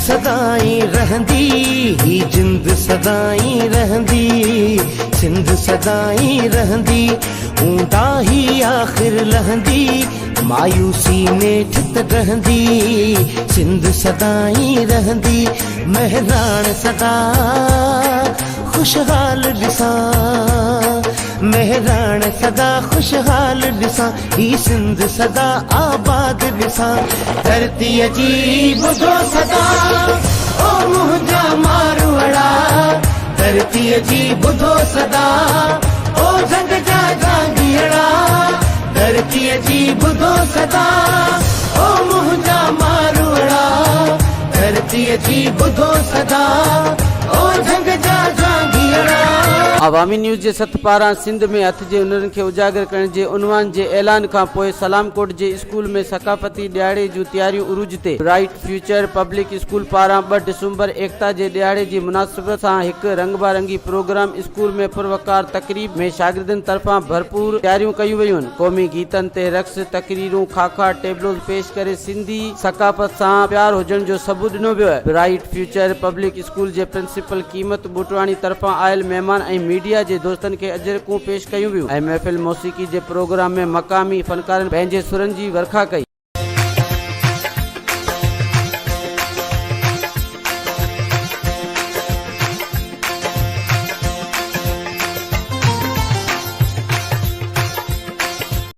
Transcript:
सदाई रहंदी, ही जिंद सदाई रहंदी, सिंध सदाई रहंदी, ऊंदा ही आखिर लहंदी, मायूसी नेठ त रहंदी, सिंध सदाई रहंदी, महराण सदा खुशहाल ॾिसां, महराण सदा खुशहाल ॾिसां, ही सिंध सदा आबाद ॾिसां। धरतीअ जी ॿुधो सदा ओ मुंहिंजा मारवाड़ा, धरतीअ जी ॿुधो सदा ओ जंग जा जांगीड़ा, धरतीअ जी ॿुधो सदा ओ मुंहिंजा मारवाड़ा, धरतीअ जी ॿुधो सदा ओ जंग जा जांगीड़ा। अवामी न्यूज़ जे सथ पारां सिंध में हथ जे हुनरनि खे उजागर करण जे उनवान जे ऐलान खां पोइ सलामकोट जे स्कूल में सकाफ़ती ॾियारे जूं तयारियूं उरूज ते। ब्राइट फ्यूचर पब्लिक स्कूल पारां 2 डिसंबर एकता जे ॾियारे जी मुनासिबत सां हिकु रंगबारंगी प्रोग्राम स्कूल में पुरवकार तकरीब में शागिर्दनि तरफ़ां भरपूर तयारियूं कयूं वयूं आहिनि। क़ौमी गीतनि ते रक़्स, तकरीरूं, खाखा, टेबलोस पेश करे सिंधी सकाफ़त सां प्यार हुजण जो सबूत ॾिनो वियो आहे। ब्राइट फ्यूचर पब्लिक स्कूल जे प्रिंसिपल कीमत बूटवाणी तरफ़ां आयल महिमान ऐं मीडिया जे दोस्तनि खे अजरकूं पेश कयूं वियूं ऐं महफ़िल मौसीक़ी जे प्रोग्राम में मक़ामी फनकारनि पंहिंजे सुरनि जी वर्खा कई।